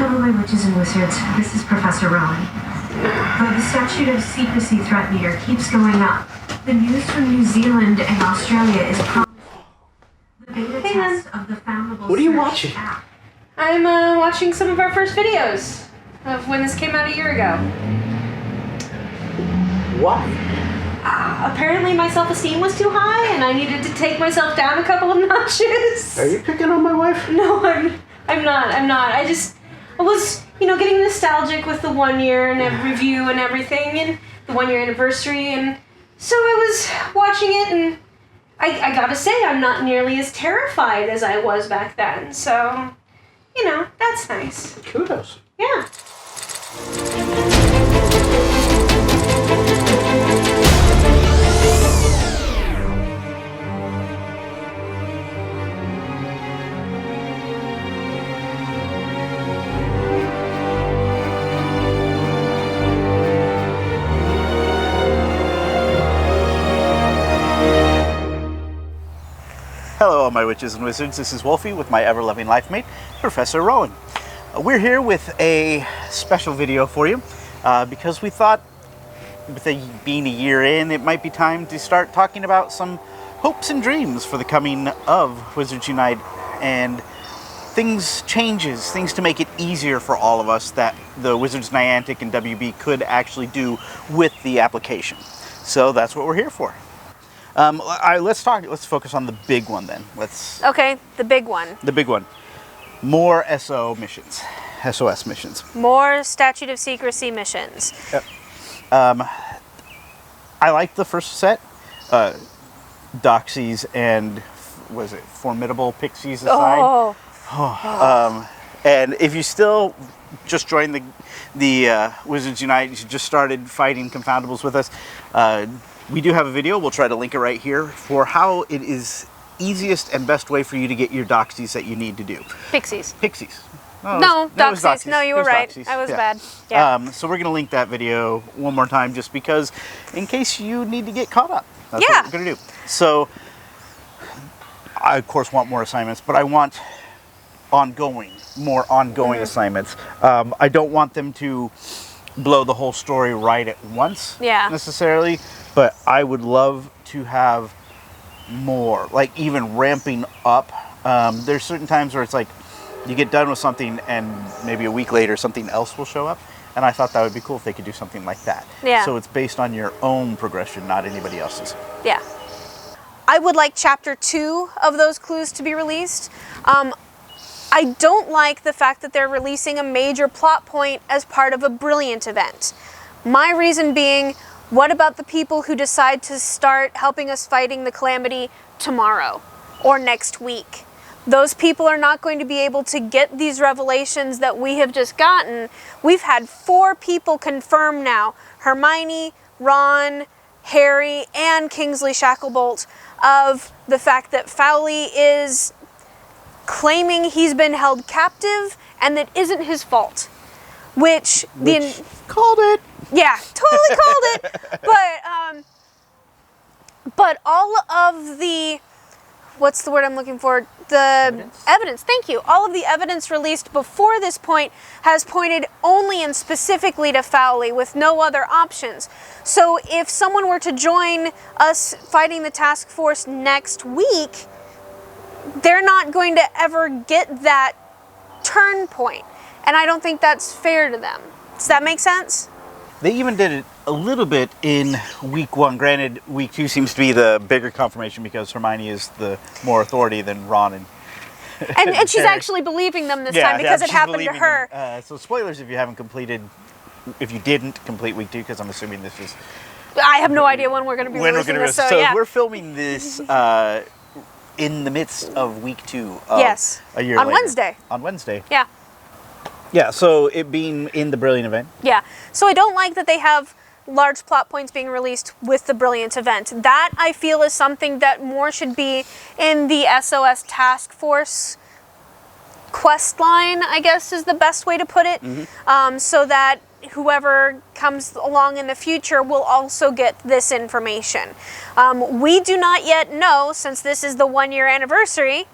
Hello, my witches and wizards. This is Professor Rowan. The statute of secrecy threat meter keeps going up. The news from New Zealand and Australia is promising the beta test of the foundable What are you search watching? app. I'm watching some of our first videos of when this came out a year ago. Why? Apparently my self-esteem was too high and I needed to take myself down a couple of notches. Are you picking on my wife? No, I'm not. I was, getting nostalgic with the 1 year and review and everything and the 1 year anniversary, and so I was watching it, and I gotta say, I'm not nearly as terrified as I was back then, so, that's nice. Kudos. Yeah. Hello all my witches and wizards, this is Wolfie with my ever-loving life mate, Professor Rowan. We're here with a special video for you because we thought, with being a year in, it might be time to start talking about some hopes and dreams for the coming of Wizards Unite, and things to make it easier for all of us that the Wizards Niantic and WB could actually do with the application. So that's what we're here for. Let's focus on the big one then. Okay, the big one. The big one. More SOS missions. More Statute of Secrecy missions. Yep. I liked the first set. Doxies and, was it Formidable Pixies aside? And if you still just joined the Wizards Unite, you just started fighting confoundables with us, we do have a video, we'll try to link it right here, for how it is easiest and best way for you to get your Doxies that you need to do. Pixies. No, Doxies. No, you were right. Doxies. I was bad. Yeah. So we're going to link that video one more time just because, in case you need to get caught up. That's what we're going to do. So, I of course want more assignments, but I want more ongoing assignments. I don't want them to blow the whole story right at once necessarily, but I would love to have more, like even ramping up. There's certain times where it's like you get done with something and maybe a week later something else will show up, and I thought that would be cool if they could do something like that. Yeah. So it's based on your own progression, not anybody else's. Yeah. I would like Chapter 2 of those clues to be released. I don't like the fact that they're releasing a major plot point as part of a Brilliant event. My reason being, what about the people who decide to start helping us fighting the Calamity tomorrow or next week? Those people are not going to be able to get these revelations that we have just gotten. We've had 4 people confirm now, Hermione, Ron, Harry, and Kingsley Shacklebolt, of the fact that Fowley is claiming he's been held captive and that isn't his fault. Which called it. Yeah, totally called it. But all of the, what's the word I'm looking for? The evidence. Thank you. All of the evidence released before this point has pointed only and specifically to Fowley with no other options. So if someone were to join us fighting the task force next week, they're not going to ever get that turn point. And I don't think that's fair to them. Does that make sense? They even did it a little bit in week 1. Granted, week 2 seems to be the bigger confirmation because Hermione is the more authority than Ron and she's actually believing them this time because it happened to her. So spoilers if you didn't complete week 2, because I'm assuming this is... I have no idea when we're going to be releasing this. So we're filming this in the midst of week 2 of a year later. Wednesday. On Wednesday. Yeah. Yeah, so it being in the Brilliant event. Yeah, so I don't like that they have large plot points being released with the Brilliant event. That, I feel, is something that more should be in the SOS Task Force quest line, I guess is the best way to put it, so that whoever comes along in the future will also get this information. We do not yet know, since this is the 1 year anniversary,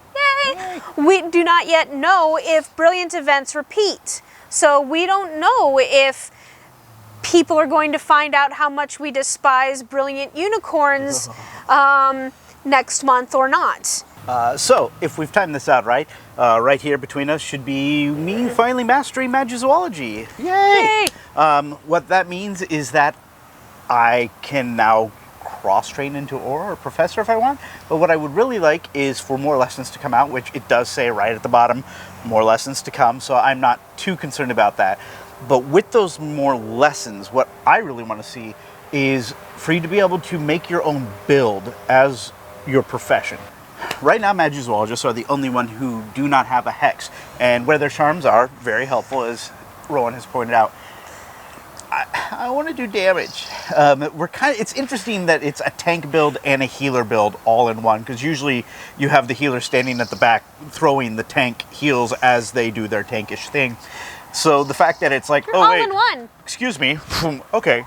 Yay! We do not yet know if brilliant events repeat. So we don't know if people are going to find out how much we despise brilliant unicorns next month or not. So, if we've timed this out right, right here between us should be me finally mastering Magizoology. Yay! What that means is that I can now cross-train into Aura or Professor if I want, but what I would really like is for more lessons to come out, which it does say right at the bottom, more lessons to come, so I'm not too concerned about that. But with those more lessons, what I really want to see is for you to be able to make your own build as your profession. Right now, Magizoologists are the only one who do not have a hex, and where their charms are very helpful, as Rowan has pointed out. I want to do damage. It's interesting that it's a tank build and a healer build all in one, because usually you have the healer standing at the back throwing the tank heals as they do their tankish thing. So the fact that it's like, You're all in one. Excuse me, okay,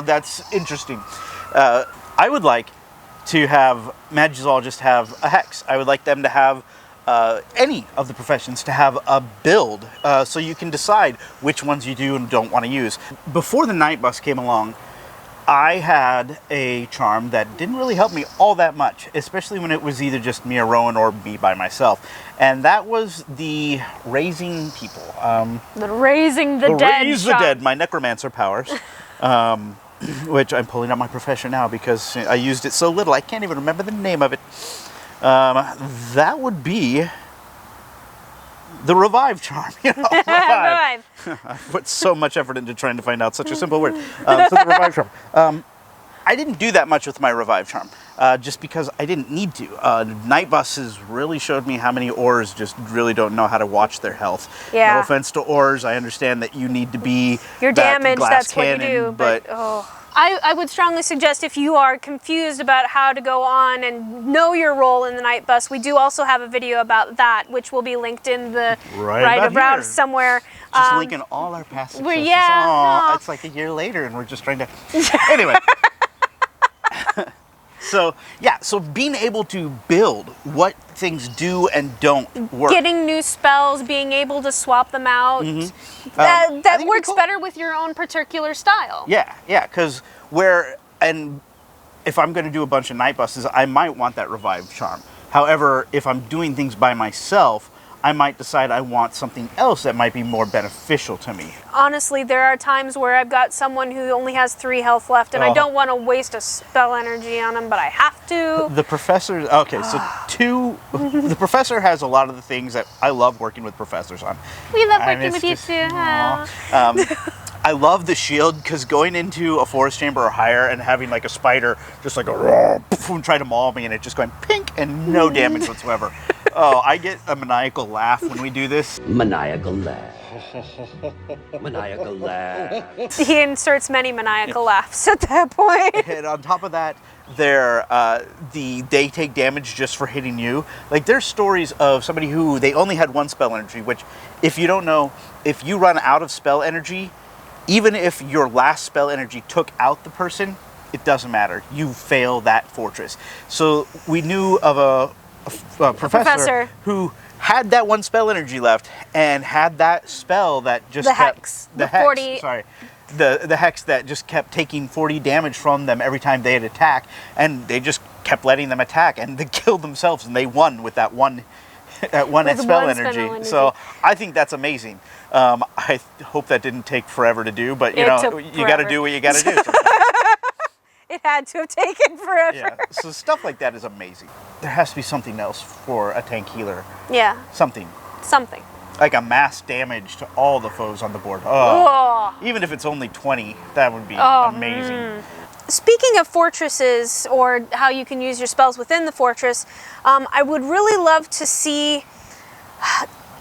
that's interesting. I would like to have Magizoologists have a hex. I would like them to have any of the professions to have a build, so you can decide which ones you do and don't want to use. Before the Night Bus came along, I had a charm that didn't really help me all that much, especially when it was either just me or Rowan or me by myself. And that was the Raising People. The Raising the Dead. Raise the Dead, my necromancer powers. Which I'm pulling out my profession now because I used it so little, I can't even remember the name of it. That would be the Revive charm. Revive. I put so much effort into trying to find out such a simple word. So the Revive charm. I didn't do that much with my Revive charm, just because I didn't need to. Night Buses really showed me how many Aurs just really don't know how to watch their health. Yeah. No offense to Aurs, I understand that you need to be your damage, that's cannon, what you do, but I would strongly suggest if you are confused about how to go on and know your role in the Night Bus, we do also have a video about that, which will be linked in the right about somewhere. Just linking all our past successes. Yeah, it's like a year later and we're just trying to... Anyway. So being able to build what things do and don't work. Getting new spells, being able to swap them out. That works better with your own particular style. Yeah, because if I'm going to do a bunch of Night Buses, I might want that Revive charm. However, if I'm doing things by myself, I might decide I want something else that might be more beneficial to me. Honestly, there are times where I've got someone who only has 3 health left, and I don't want to waste a spell energy on them, but I have to. The Professor, the Professor has a lot of the things that I love working with Professors on. We love working with you too. I love the shield, because going into a forest chamber or higher and having like a spider just like try to maul me and it just going pink and no damage whatsoever. Oh, I get a maniacal laugh when we do this. Maniacal laugh. Maniacal laugh. He inserts many maniacal laughs at that point. And on top of that, they take damage just for hitting you. Like, there's stories of somebody who they only had 1 spell energy, which, if you don't know, if you run out of spell energy, even if your last spell energy took out the person, it doesn't matter. You fail that fortress. So we knew of a professor who had that 1 spell energy left and had that spell that just the hex that just kept taking 40 damage from them every time they'd attack, and they just kept letting them attack and they killed themselves and they won with that one spell energy. So I think that's amazing. I hope that didn't take forever to do, but you got to do what you got to do. It had to have taken forever. Yeah, so stuff like that is amazing. There has to be something else for a tank healer. Yeah. Something. Like a mass damage to all the foes on the board. Oh. Even if it's only 20, that would be amazing. Speaking of fortresses, or how you can use your spells within the fortress, I would really love to see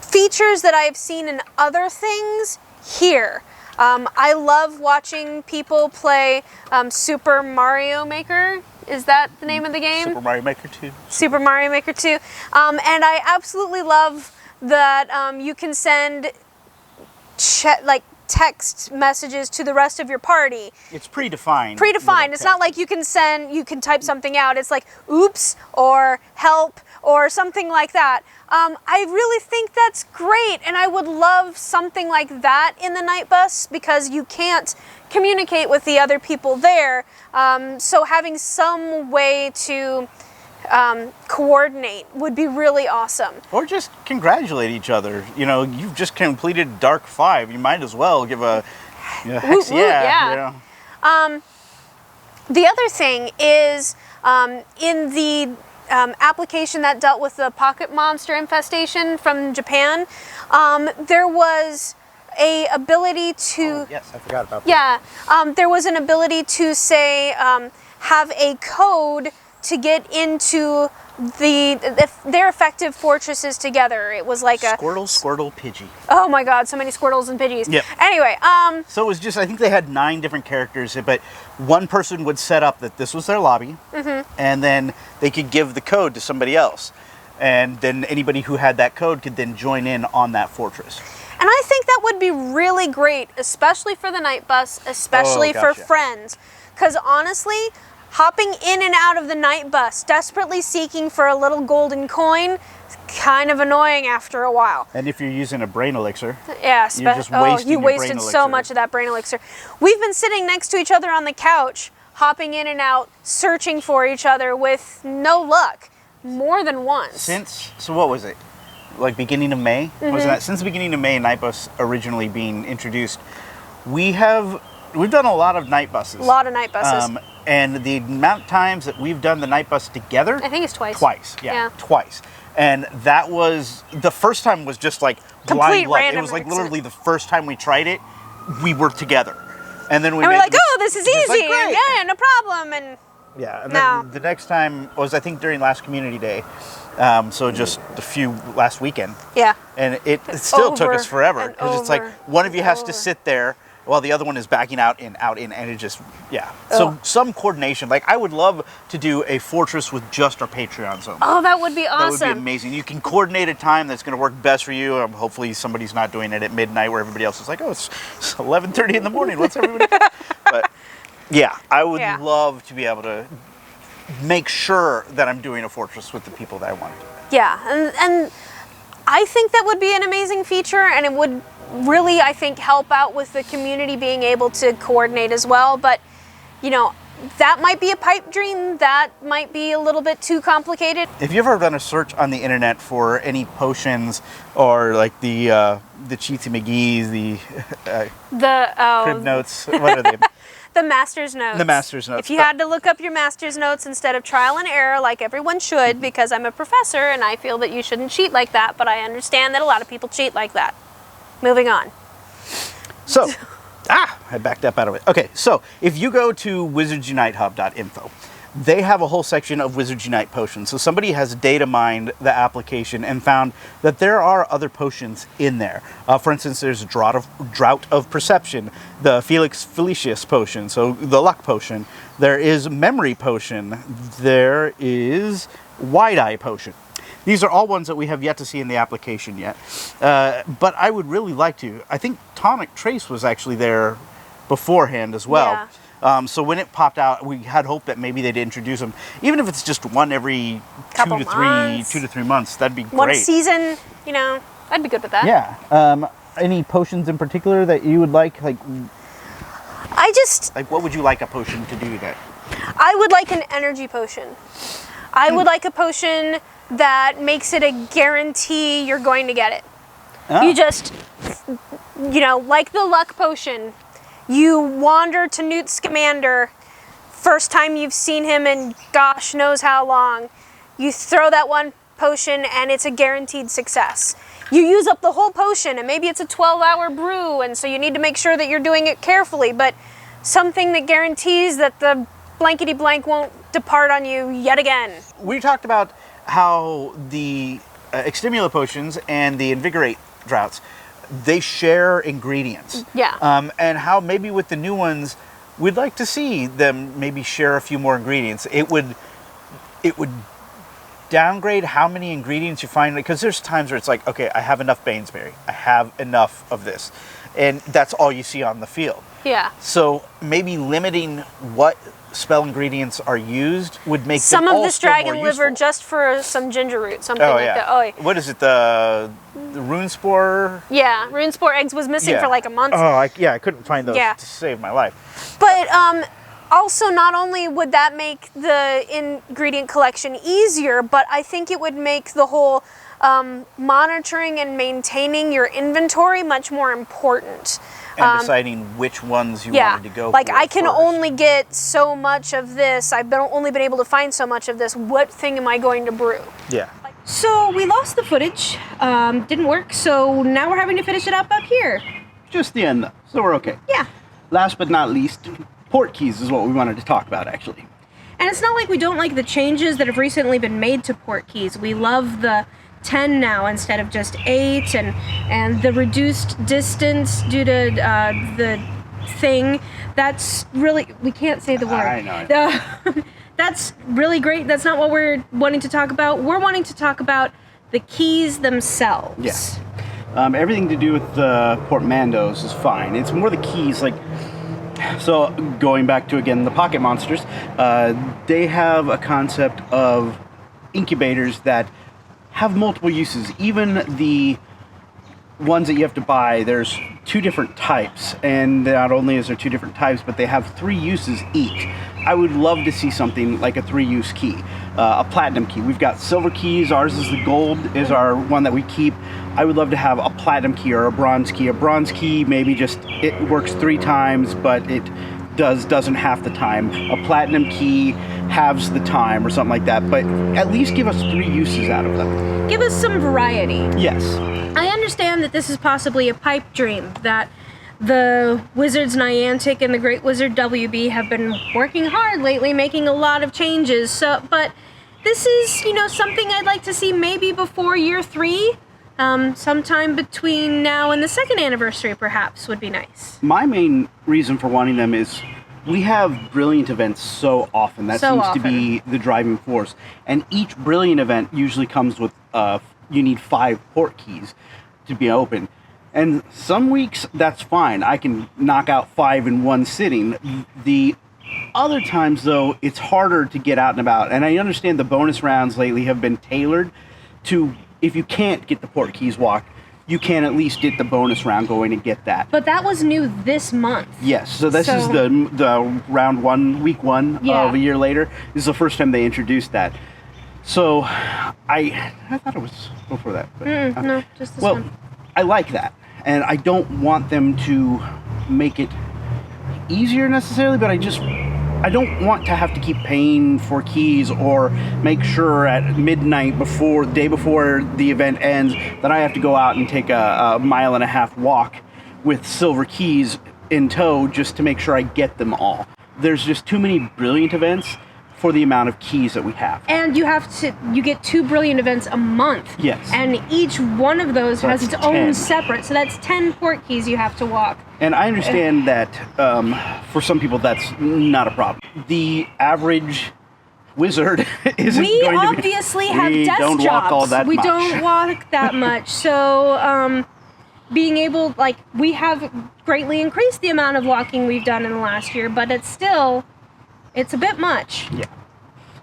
features that I have seen in other things here. I love watching people play Super Mario Maker. Is that the name of the game? Super Mario Maker 2. Super Mario Maker 2. And I absolutely love that you can send text messages to the rest of your party. It's predefined. Predefined. It's not like you can type something out. It's like oops or help or something like that. I really think that's great, and I would love something like that in the night bus because you can't communicate with the other people there. So having some way to coordinate would be really awesome. Or just congratulate each other. You know, you've just completed Dark 5. You might as well give a hex yeah. You know. The other thing is in the application that dealt with the pocket monster infestation from Japan, there was a ability to... Oh, yes, I forgot about that. Yeah, there was an ability to say, have a code to get into their effective fortresses together. It was like a... Squirtle, Pidgey. Oh my god, so many Squirtles and Pidgeys. Yep. Anyway, So it was just, I think they had 9 different characters, but one person would set up that this was their lobby, and then they could give the code to somebody else. And then anybody who had that code could then join in on that fortress. And I think that would be really great, especially for the night bus, especially for friends. Because honestly, hopping in and out of the night bus, desperately seeking for a little golden coin, is kind of annoying after a while. And if you're using a brain elixir, yeah, you're just wasting you your wasted brain so elixir. much of that brain elixir. We've been sitting next to each other on the couch, hopping in and out, searching for each other with no luck, more than once. So what was it? Like beginning of May? Was that since the beginning of May, night bus originally being introduced? We've done a lot of night buses. A lot of night buses. And the amount of times that we've done the night bus together, I think it's twice. Twice. And that was, the first time was just like Complete blind luck. random It was like accident. literally the first time we tried it, we were together. And then we're like, oh, this is easy. Like, great. Yeah, no problem. And yeah, and No. then the next time was, I think, during last community day. So just last weekend. yeah. And it still took Over us forever and because it's like over one of you and has to over. sit there while the other one is backing out in, and it just, yeah. So some coordination. Like I would love to do a fortress with just our Patreons on. Oh, that would be awesome. That would be amazing. You can coordinate a time that's going to work best for you. Hopefully somebody's not doing it at midnight where everybody else is like, oh, it's 11:30 in the morning. What's everybody doing? But yeah, I would love to be able to make sure that I'm doing a fortress with the people that I want to do. Yeah, and I think that would be an amazing feature, and it would really, I think, help out with the community being able to coordinate as well. But, you know, that might be a pipe dream. That might be a little bit too complicated. If you ever done a search on the internet for any potions or like the Cheatsy McGee's, the crib notes, what are they? The master's notes. The master's notes. If you had to look up your master's notes instead of trial and error like everyone should, because I'm a professor and I feel that you shouldn't cheat like that, but I understand that a lot of people cheat like that. Moving on. So, I backed up out of it. Okay, so if you go to wizardsunitehub.info, they have a whole section of Wizards Unite potions. So somebody has data mined the application and found that there are other potions in there. For instance, there's a Drought of Perception, the Felix Felicius potion, so the Luck potion. There is Memory potion. There is Wide Eye potion. These are all ones that we have yet to see in the application yet. But I would really like to. I think Tonic Trace was actually there beforehand as well. Yeah. So when it popped out, we had hope that maybe they'd introduce them, even if it's just one every Couple 2 months. to 3 months. That'd be great. One season, you know, I'd be good with that. Yeah. Any potions in particular that you would like? Like what would you like a potion to do that? I would like an energy potion. I would like a potion that makes it a guarantee you're going to get it. Oh. You just, you know, like the luck potion. You wander to Newt Scamander, first time you've seen him in gosh knows how long. You throw that one potion and it's a guaranteed success. You use up the whole potion and maybe it's a 12-hour brew, and so you need to make sure that you're doing it carefully, but something that guarantees that the blankety blank won't depart on you yet again. We talked about how the Extimula potions and the Invigorate droughts, they share ingredients. Yeah. And how maybe with the new ones, we'd like to see them maybe share a few more ingredients. It would downgrade how many ingredients you find? Because there's times where it's like, okay, I have enough Bainsberry, I have enough of this, and that's all you see on the field. Yeah. So maybe limiting what spell ingredients are used would make some them of all this still dragon more liver useful. just for some ginger root, something Oh like yeah. that. Oh, yeah. What is it? The rune spore? Yeah, rune spore eggs was missing for like a month. Oh, I couldn't find those Yeah. to save my life. But also, not only would that make the ingredient collection easier, but I think it would make the whole monitoring and maintaining your inventory much more important. And deciding which ones you wanted to go like for I can first. only get so much of this. Only been able to find so much of this. What thing am I going to brew? Yeah. So we lost the footage, didn't work, so now we're having to finish it up here. Just the end, though, so we're okay. Yeah. Last but not least, port keys is what we wanted to talk about, actually. And it's not like we don't like the changes that have recently been made to port keys. We love the 10 now instead of just 8, and the reduced distance due to the thing. That's really, we can't say the word. I know. That's really great. That's not what we're wanting to talk about. We're wanting to talk about the keys themselves. Yes. Everything to do with the portmanteaus is fine. It's more the keys, like, so going back to, again, the Pocket Monsters, they have a concept of incubators that have multiple uses. Even the ones that you have to buy, there's 2 different types, and not only is there 2 different types, but they have 3 uses each. I would love to see something like a 3-use key, a platinum key. We've got silver keys. Ours is the gold, is our one that we keep. I would love to have a platinum key or a bronze key. A bronze key, maybe just it works 3 times, but it doesn't half the time. A platinum key halves the time or something like that, but at least give us 3 uses out of them. Give us some variety. Yes. I understand that this is possibly a pipe dream, that the Wizards Niantic and the Great Wizard WB have been working hard lately, making a lot of changes. So, but this is, something I'd like to see maybe before year 3. Sometime between now and the 2nd anniversary, perhaps, would be nice. My main reason for wanting them is we have brilliant events so often. That seems to be the driving force. And each brilliant event usually comes with, you need 5 port keys to be open. And some weeks, that's fine. I can knock out 5 in one sitting. The other times, though, it's harder to get out and about. And I understand the bonus rounds lately have been tailored to, if you can't get the port keys walked, you can at least get the bonus round going and get that. But that was new this month. Yes, so this is the round 1, week 1 of a year later. This is the first time they introduced that. So I thought it was before that. But, No, just this one. I like that. And I don't want them to make it easier necessarily, but I don't want to have to keep paying for keys or make sure at midnight day before the event ends that I have to go out and take a 1.5 mile walk with silver keys in tow just to make sure I get them all. There's just too many brilliant events for the amount of keys that we have. And you get 2 brilliant events a month. Yes. And each one of those So has that's its own 10. separate, so that's 10 port keys you have to walk. And I understand that for some people that's not a problem. The average wizard isn't We going to be... obviously have we desk don't jobs. walk all that we much. don't walk that much. So being able, we have greatly increased the amount of walking we've done in the last year, but it's a bit much. Yeah.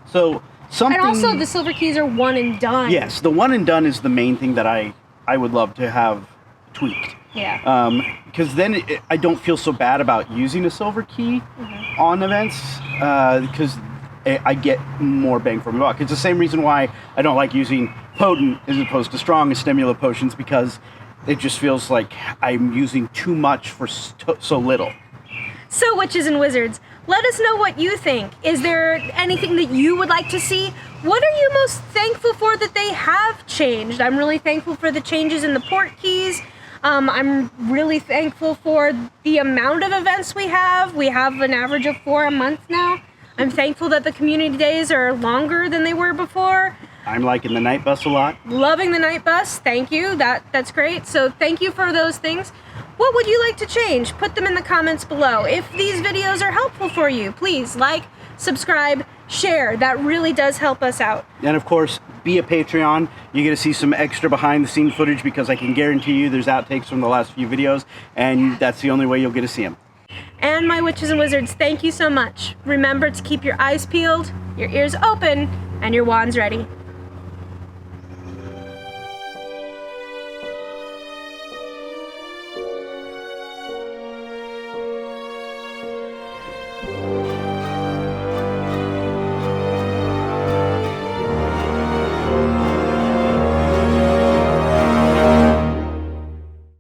So something... And also the silver keys are one and done. Yes, the one and done is the main thing that I would love to have tweaked. Yeah. Because then I don't feel so bad about using a silver key on events, because I get more bang for my buck. It's the same reason why I don't like using potent as opposed to strong as stimulant potions, because it just feels like I'm using too much for so little. So, witches and wizards, let us know what you think. Is there anything that you would like to see? What are you most thankful for that they have changed? I'm really thankful for the changes in the port keys. I'm really thankful for the amount of events we have. We have an average of 4 a month now. I'm thankful that the community days are longer than they were before. I'm liking the night bus a lot. Loving the night bus. Thank you. That's great. So thank you for those things. What would you like to change? Put them in the comments below. If these videos are helpful for you, please like, subscribe, share. That really does help us out. And of course, be a Patreon. You get to see some extra behind the scenes footage because I can guarantee you there's outtakes from the last few videos, and that's the only way you'll get to see them. And my witches and wizards, thank you so much. Remember to keep your eyes peeled, your ears open, and your wands ready.